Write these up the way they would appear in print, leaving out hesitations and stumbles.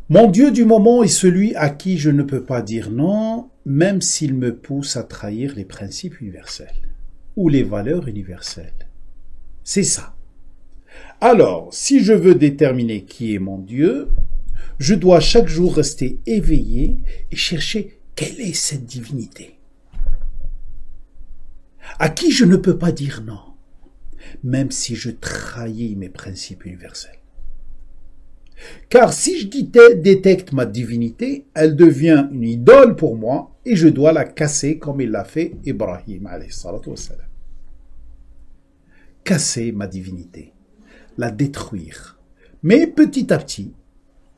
Mon Dieu du moment est celui à qui je ne peux pas dire non, même s'il me pousse à trahir les principes universels ou les valeurs universelles. C'est ça. Alors, si je veux déterminer qui est mon Dieu, je dois chaque jour rester éveillé et chercher quelle est cette divinité, à qui je ne peux pas dire non, même si je trahis mes principes universels. Car si je détecte ma divinité, elle devient une idole pour moi et je dois la casser comme il l'a fait Ibrahim alayhi salatu wassalam. Casser ma divinité, la détruire. Mais petit à petit,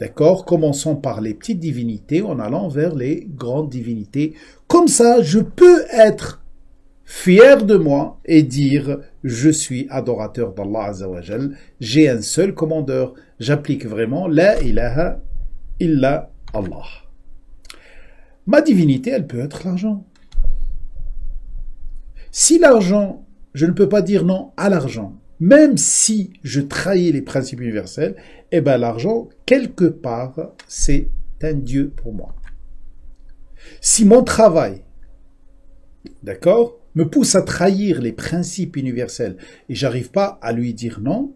d'accord, commençons par les petites divinités en allant vers les grandes divinités. Comme ça, je peux être fier de moi et dire je suis adorateur d'Allah Azza wa Jal, j'ai un seul commandeur, j'applique vraiment la ilaha illa Allah. Ma divinité, elle peut être l'argent. Si l'argent, je ne peux pas dire non à l'argent, même si je trahis les principes universels, eh bien l'argent, quelque part, c'est un Dieu pour moi. Si mon travail, d'accord, me pousse à trahir les principes universels et j'arrive pas à lui dire non,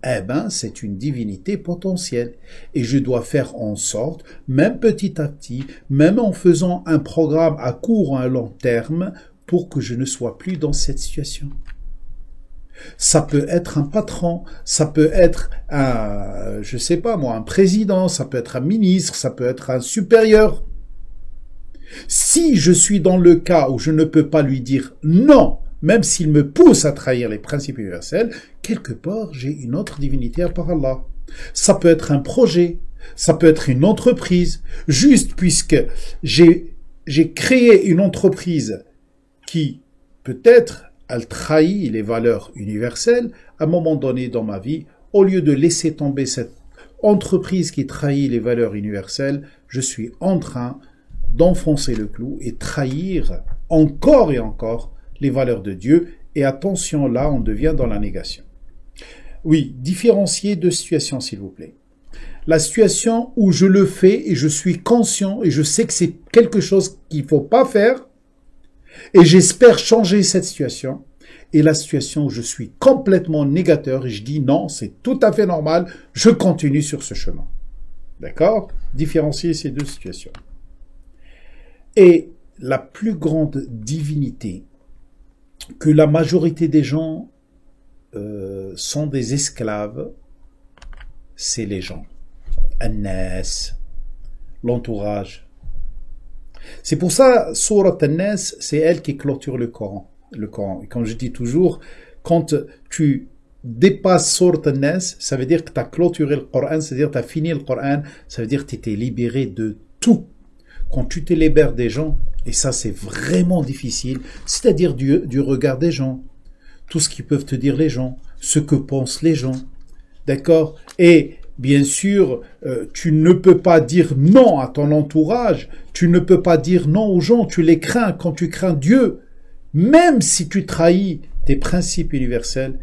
eh ben c'est une divinité potentielle et je dois faire en sorte, même petit à petit, même en faisant un programme à court ou à long terme, pour que je ne sois plus dans cette situation. Ça peut être un patron, ça peut être un, je sais pas moi, un président, ça peut être un ministre, ça peut être un supérieur. Si je suis dans le cas où je ne peux pas lui dire non, même s'il me pousse à trahir les principes universels, quelque part, j'ai une autre divinité à part Allah. Ça peut être un projet, ça peut être une entreprise, juste puisque j'ai créé une entreprise qui, peut-être, elle trahit les valeurs universelles, à un moment donné dans ma vie, au lieu de laisser tomber cette entreprise qui trahit les valeurs universelles, je suis en train d'enfoncer le clou et trahir encore et encore les valeurs de Dieu. Et attention, là, on devient dans la négation. Oui, différencier deux situations, s'il vous plaît. La situation où je le fais et je suis conscient et je sais que c'est quelque chose qu'il ne faut pas faire et j'espère changer cette situation. Et la situation où je suis complètement négateur et je dis non, c'est tout à fait normal, je continue sur ce chemin. D'accord? Différencier ces deux situations. Et la plus grande divinité que la majorité des gens sont des esclaves, c'est les gens. An-Nas, l'entourage. C'est pour ça, Surat An-Nas, c'est elle qui clôture le Coran. Et comme je dis toujours, quand tu dépasses Surat An-Nas, ça veut dire que tu as clôturé le Coran, c'est-à-dire que tu as fini le Coran, ça veut dire que tu étais libéré de tout. Quand tu te libères des gens, et ça c'est vraiment difficile, c'est-à-dire du regard des gens, tout ce qu'ils peuvent te dire les gens, ce que pensent les gens, d'accord? Et bien sûr, tu ne peux pas dire non à ton entourage, tu ne peux pas dire non aux gens, tu les crains quand tu crains Dieu, même si tu trahis tes principes universels.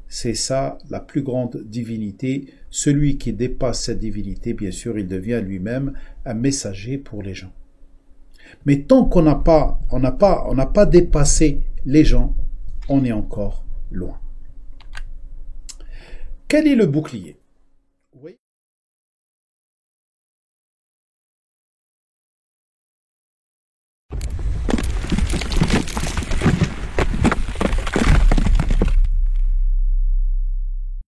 C'est ça la plus grande divinité. Celui qui dépasse cette divinité, bien sûr, il devient lui-même un messager pour les gens. Mais tant qu'on n'a pas dépassé les gens, on est encore loin. Quel est le bouclier?